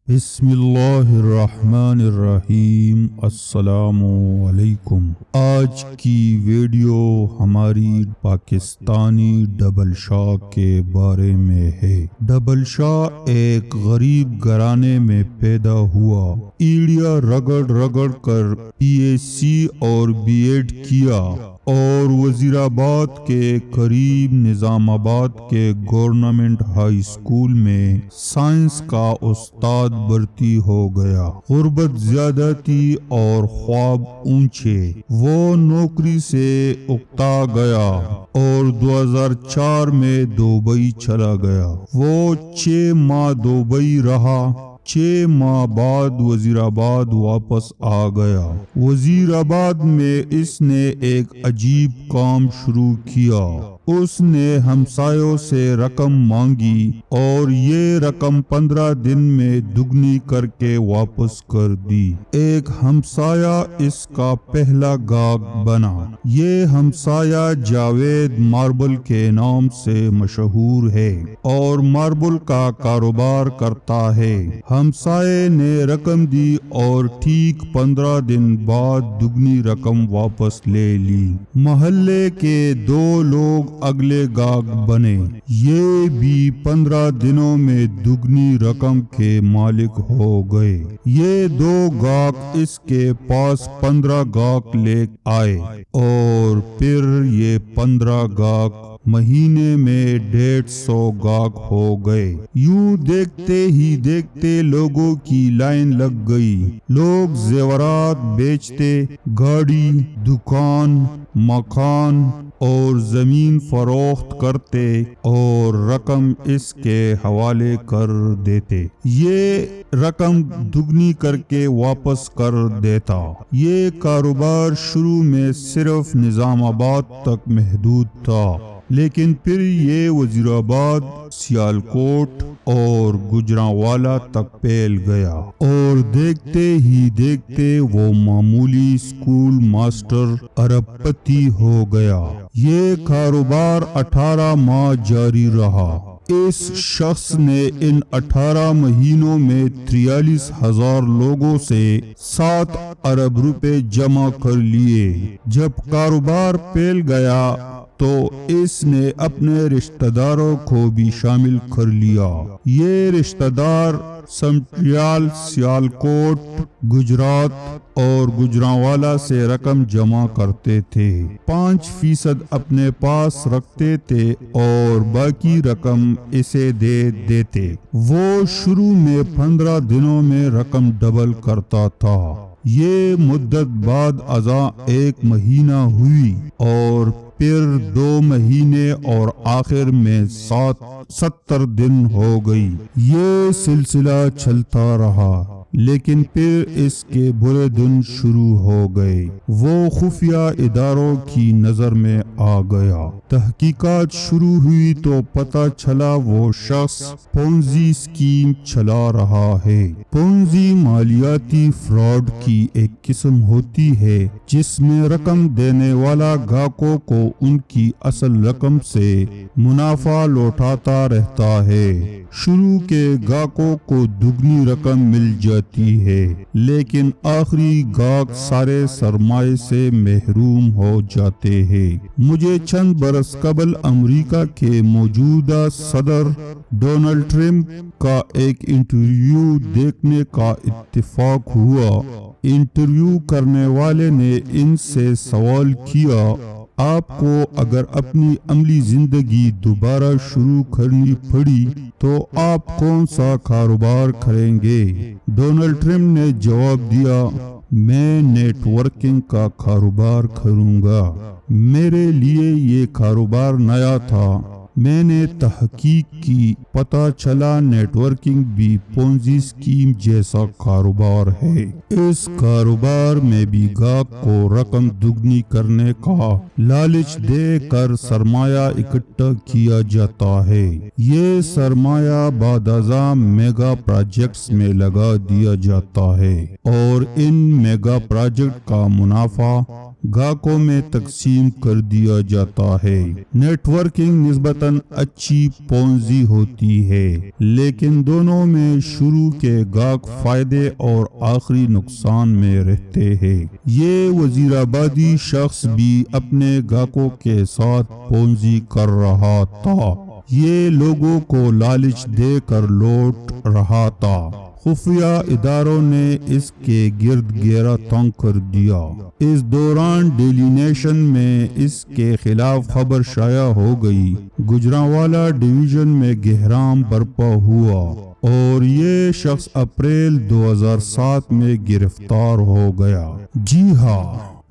بسم اللہ الرحمن الرحیم۔ السلام علیکم۔ آج کی ویڈیو ہماری پاکستانی ڈبل شاہ کے بارے میں ہے۔ ڈبل شاہ ایک غریب گھرانے میں پیدا ہوا۔ ایڑیاں رگڑ رگڑ کر PhD اور B.Ed کیا اور وزیر آباد کے قریب نظام آباد کے گورنمنٹ ہائی اسکول میں سائنس کا استاد بھرتی ہو گیا۔ غربت زیادہ تھی اور خواب اونچے۔ وہ نوکری سے اکتا گیا اور 2004 میں دبئی چلا گیا۔ وہ 6 ماہ دبئی رہا۔ 6 ماہ بعد وزیر آباد واپس آ گیا۔ وزیر آباد میں اس نے ایک عجیب کام شروع کیا۔ اس نے ہمسایوں سے رقم مانگی اور یہ رقم 15 دن میں دگنی کر کے واپس کر دی۔ ایک ہمسایہ اس کا پہلا گاہک بنا۔ یہ ہمسایہ جاوید ماربل کے نام سے مشہور ہے اور ماربل کا کاروبار کرتا ہے۔ ہمسائے نے رقم دی اور ٹھیک 15 دن بعد دگنی رقم واپس لے لی۔ محلے کے 2 لوگ اگلے گاہک بنے۔ یہ بھی 15 دنوں میں دگنی رقم کے مالک ہو گئے۔ یہ 2 گاہک اس کے پاس 15 گاہک لے آئے اور پھر یہ 15 گاہک مہینے میں 150 گاہک ہو گئے۔ یوں دیکھتے ہی دیکھتے لوگوں کی لائن لگ گئی۔ لوگ زیورات بیچتے، گاڑی، دکان، مکان اور زمین فروخت کرتے اور رقم اس کے حوالے کر دیتے۔ یہ رقم دگنی کر کے واپس کر دیتا۔ یہ کاروبار شروع میں صرف نظام آباد تک محدود تھا، لیکن پھر یہ وزیر آباد، سیالکوٹ اور گوجرانوالہ تک پھیل گیا اور دیکھتے ہی دیکھتے وہ معمولی اسکول ماسٹر ارب پتی ہو گیا۔ یہ کاروبار 18 ماہ جاری رہا۔ اس شخص نے ان 18 مہینوں میں 43,000 لوگوں سے 7 ارب روپے جمع کر لیے۔ جب کاروبار پھیل گیا تو اس نے اپنے رشتہ داروں کو بھی شامل کر لیا۔ یہ رشتہ دار سمٹریال، سیالکوٹ، گجرات اور گوجرانوالہ سے رقم جمع کرتے تھے۔ 5% اپنے پاس رکھتے تھے اور باقی رقم اسے دے دیتے۔ وہ شروع میں 15 دنوں میں رقم ڈبل کرتا تھا۔ یہ مدت بعد ازاں 1 مہینہ ہوئی اور پھر 2 مہینے اور آخر میں 70 دن ہو گئی۔ یہ سلسلہ چلتا رہا، لیکن پھر اس کے برے دن شروع ہو گئے۔ وہ خفیہ اداروں کی نظر میں آ گیا۔ تحقیقات شروع ہوئی تو پتہ چلا وہ شخص پونزی اسکیم چلا رہا ہے۔ پونزی مالیاتی فراڈ کی ایک قسم ہوتی ہے جس میں رقم دینے والا گاہکوں کو ان کی اصل رقم سے منافع لوٹاتا رہتا ہے۔ شروع کے گاہکوں کو دگنی رقم مل جاتی ہے، لیکن آخری گاہک سارے سرمایے سے محروم ہو جاتے ہیں۔ مجھے چند برس قبل امریکہ کے موجودہ صدر ڈونلڈ ٹرمپ کا ایک انٹرویو دیکھنے کا اتفاق ہوا۔ انٹرویو کرنے والے نے ان سے سوال کیا، آپ کو اگر اپنی عملی زندگی دوبارہ شروع کرنی پڑی تو آپ کون سا کاروبار کریں گے؟ ڈونلڈ ٹرمپ نے جواب دیا، میں نیٹ ورکنگ کا کاروبار کروں گا۔ میرے لیے یہ کاروبار نیا تھا۔ میں نے تحقیق کی، پتہ چلا نیٹ ورکنگ بھی پونزی اسکیم جیسا کاروبار ہے۔ اس کاروبار میں بھی گاہک کو رقم دگنی کرنے کا لالچ دے کر سرمایہ اکٹھا کیا جاتا ہے۔ یہ سرمایہ بعد ازاں میگا پروجیکٹس میں لگا دیا جاتا ہے اور ان میگا پروجیکٹ کا منافع گاہکوں میں تقسیم کر دیا جاتا ہے۔ نیٹ ورکنگ نسبتاً اچھی پونزی ہوتی ہے، لیکن دونوں میں شروع کے گاہک فائدے اور آخری نقصان میں رہتے ہیں۔ یہ وزیر آبادی شخص بھی اپنے گاہکوں کے ساتھ پونزی کر رہا تھا۔ یہ لوگوں کو لالچ دے کر لوٹ رہا تھا۔ خفیہ اداروں نے اس کے گرد گھیرا تنگ کر دیا۔ اس دوران ڈیلی نیشن میں اس کے خلاف خبر شائع ہو گئی۔ گوجرانوالہ ڈویژن میں گہرام برپا ہوا اور یہ شخص اپریل 2007 میں گرفتار ہو گیا۔ جی ہاں،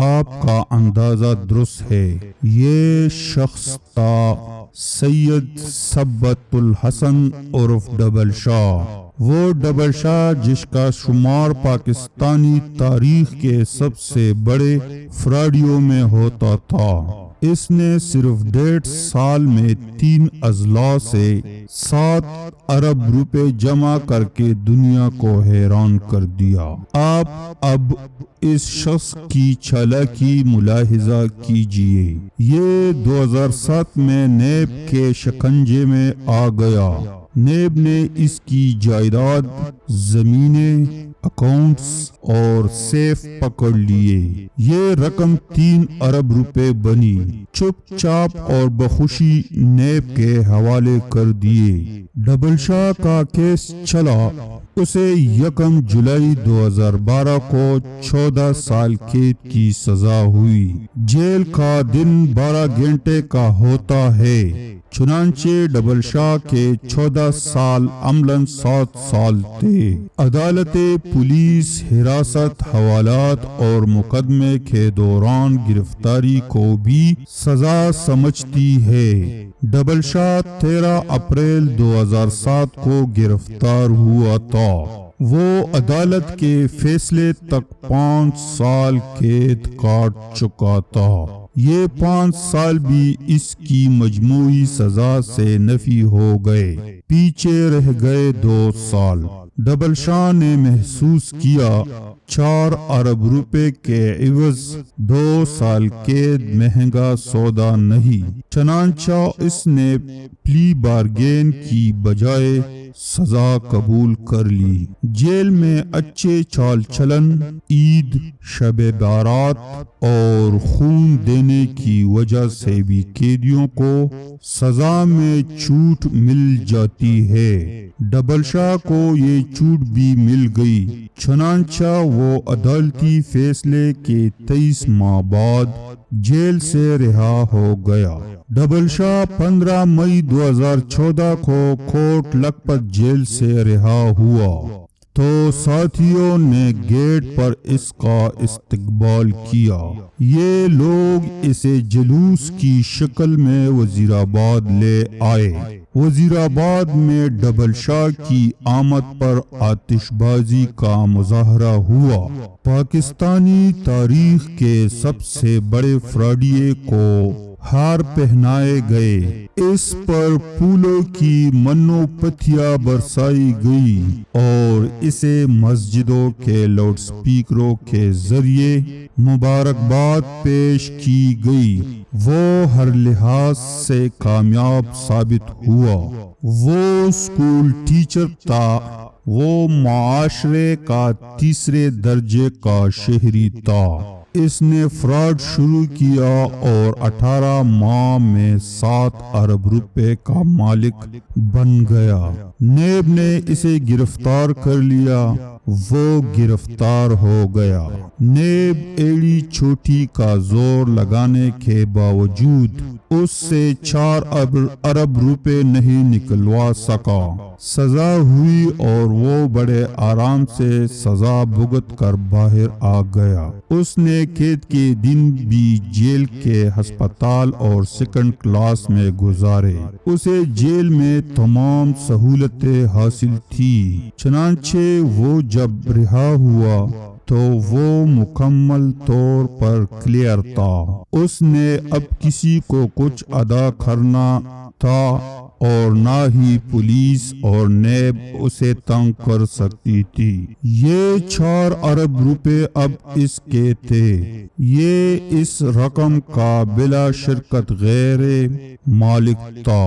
آپ کا اندازہ درست ہے، یہ شخص تھا سید ثبت الحسن عرف ڈبل شاہ۔ وہ ڈبل شاہ جس کا شمار پاکستانی تاریخ کے سب سے بڑے فراڈیوں میں ہوتا تھا۔ اس نے صرف 1.5 سال میں 3 اضلاع سے 7 ارب روپے جمع کر کے دنیا کو حیران کر دیا۔ آپ اب اس شخص کی چالاکی ملاحظہ کیجئے۔ یہ 2007 میں نیب کے شکنجے میں آ گیا۔ نیب نے اس کی جائیداد، زمینیں، اکاؤنٹس اور سیف پکڑ لیے۔ یہ رقم 3 ارب روپے بنی۔ چپ چاپ اور بخوشی نیب کے حوالے کر دیے۔ ڈبل شاہ کا کیس چلا۔ اسے 1 جولائی 2012 کو 14 سال قید کی سزا ہوئی۔ جیل کا دن 12 گھنٹے کا ہوتا ہے، چنانچہ ڈبل شاہ کے 14 سال عملاً 7 سال تھے۔ عدالت، پولیس، حراست، حوالات اور مقدمے کے دوران گرفتاری کو بھی سزا سمجھتی ہے۔ ڈبل شاہ 13 اپریل 2007 کو گرفتار ہوا تھا۔ وہ عدالت کے فیصلے تک 5 سال قید کاٹ چکا تھا۔ یہ 5 سال بھی اس کی مجموعی سزا سے نفی ہو گئے۔ پیچھے رہ گئے 2 سال۔ ڈبل شاہ نے محسوس کیا 4 ارب روپے کے عوض 2 سال قید مہنگا سودا نہیں، چنانچہ اس نے پلی بارگین کی بجائے سزا قبول کر لی۔ جیل میں اچھے چال چلن، عید، شب بارات اور خون دینے کی وجہ سے بھی قیدیوں کو سزا میں چھوٹ مل جاتی ہے۔ ڈبل شاہ کو یہ چھوٹ بھی مل گئی، چنانچہ وہ عدالتی فیصلے کے 23 ماہ بعد جیل سے رہا ہو گیا۔ ڈبل شاہ 15 مئی 2014 کو کوٹ لکھپت جیل سے رہا ہوا تو ساتھیوں نے گیٹ پر اس کا استقبال کیا۔ یہ لوگ اسے جلوس کی شکل میں وزیر آباد لے آئے۔ وزیر آباد میں ڈبل شاہ کی آمد پر آتش بازی کا مظاہرہ ہوا۔ پاکستانی تاریخ کے سب سے بڑے فراڈیے کو ہار پہنائے گئے، اس پر پھولوں کی منو پتیاں برسائی گئی اور اسے مسجدوں کے لاؤڈ سپیکروں کے ذریعے مبارکباد پیش کی گئی۔ وہ ہر لحاظ سے کامیاب ثابت ہوا۔ وہ اسکول ٹیچر تھا، وہ معاشرے کا 3 درجے کا شہری تھا۔ اس نے فراڈ شروع کیا اور 18 ماہ میں 7 ارب روپے کا مالک بن گیا۔ نیب نے اسے گرفتار کر لیا، وہ گرفتار ہو گیا۔ نیب ایڑی چھوٹی کا زور لگانے کے باوجود اس سے 4 ارب روپے نہیں نکلوا سکا۔ سزا ہوئی اور وہ بڑے آرام سے سزا بھگت کر باہر آ گیا۔ اس نے قید کے دن بھی جیل کے ہسپتال اور 2nd کلاس میں گزارے۔ اسے جیل میں تمام سہولتیں حاصل تھی، چنانچہ وہ جب رہا ہوا تو وہ مکمل طور پر کلیئر تھا۔ اس نے اب کسی کو کچھ ادا کرنا تھا اور نہ ہی پولیس اور نیب اسے تنگ کر سکتی تھی۔ یہ 4 ارب روپے اب اس کے تھے۔ یہ اس رقم کا بلا شرکت غیر مالک تھا۔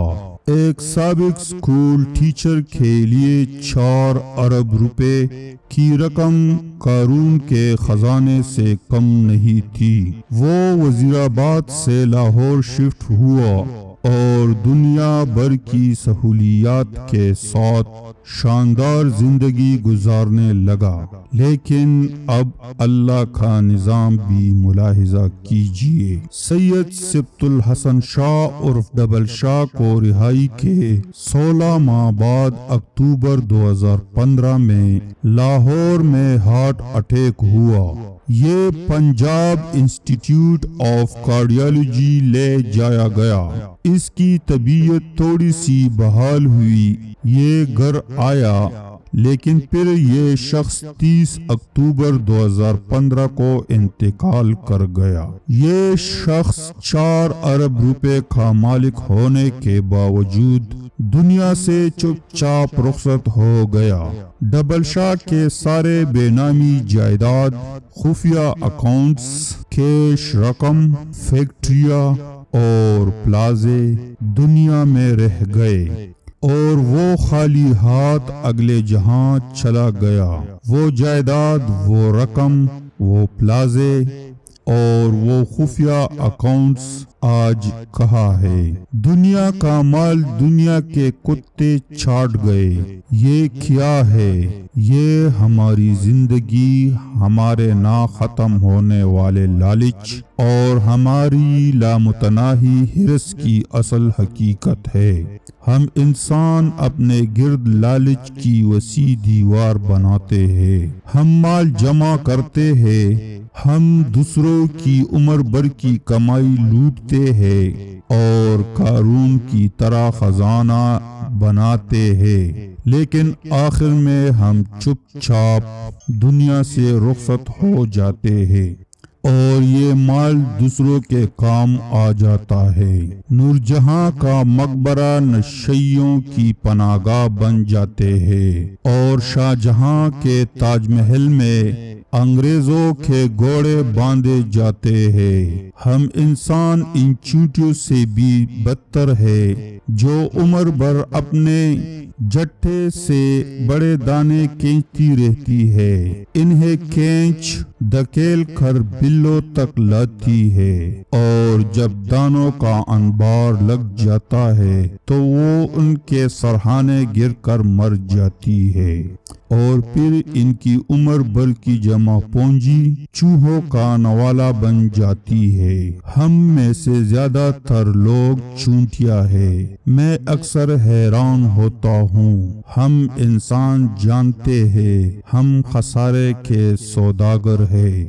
ایک سابق اسکول ٹیچر کے لیے 4 ارب روپے کی رقم قارون کے خزانے سے کم نہیں تھی۔ وہ وزیر آباد سے لاہور شفٹ ہوا اور دنیا بھر کی سہولیات کے ساتھ شاندار زندگی گزارنے لگا، لیکن اب اللہ کا نظام بھی ملاحظہ کیجیے۔ سید سبط الحسن شاہ عرف ڈبل شاہ کو رہائی کے 16 ماہ بعد اکتوبر 2015 میں لاہور میں ہارٹ اٹیک ہوا۔ یہ پنجاب انسٹیٹیوٹ آف کارڈیالوجی لے جایا گیا۔ اس کی طبیعت تھوڑی سی بحال ہوئی، یہ گھر آیا، لیکن پھر یہ شخص 30 اکتوبر 2015 کو انتقال کر گیا۔ یہ شخص 4 ارب روپے کا مالک ہونے کے باوجود دنیا سے چپ چاپ رخصت ہو گیا۔ ڈبل شاہ کے سارے بے نامی جائیداد، خفیہ اکاؤنٹس، کیش رقم، فیکٹریاں اور پلازے دنیا میں رہ گئے اور وہ خالی ہاتھ اگلے جہاں چلا گیا۔ وہ جائیداد، وہ رقم، وہ پلازے اور وہ خفیہ اکاؤنٹس آج کہاں ہے؟ دنیا کا مال دنیا کے کتے چاٹ گئے۔ یہ کیا ہے؟ یہ ہماری زندگی، ہمارے نہ ختم ہونے والے لالچ اور ہماری لامتناہی حرص کی اصل حقیقت ہے۔ ہم انسان اپنے گرد لالچ کی وسیع دیوار بناتے ہیں۔ ہم مال جمع کرتے ہیں، ہم دوسروں کی عمر بھر کی کمائی لوٹتے ہیں اور قارون کی طرح خزانہ بناتے ہیں، لیکن آخر میں ہم چپ چاپ دنیا سے رخصت ہو جاتے ہیں اور یہ مال دوسروں کے کام آ جاتا ہے۔ نور جہاں کا مقبرہ نشیوں کی پناہ گاہ بن جاتے ہیں اور شاہ جہاں کے تاج محل میں انگریزوں کے گھوڑے باندھے جاتے ہیں۔ ہم انسان ان چیونٹیوں سے بھی بدتر ہے جو عمر بھر اپنے جٹھے سے بڑے دانے کھینچتی رہتی ہے، انہیں کھینچ دھکیل کر بلوں تک لاتی ہے، اور جب دانوں کا انبار لگ جاتا ہے تو وہ ان کے سرہانے گر کر مر جاتی ہے، اور پھر ان کی عمر بھر کی جمع پونجی چوہوں کا نوالا بن جاتی ہے۔ ہم میں سے زیادہ تر لوگ چونٹیاں ہیں۔ میں اکثر حیران ہوتا ہوں، ہم انسان جانتے ہیں ہم خسارے کے سوداگر ہیں،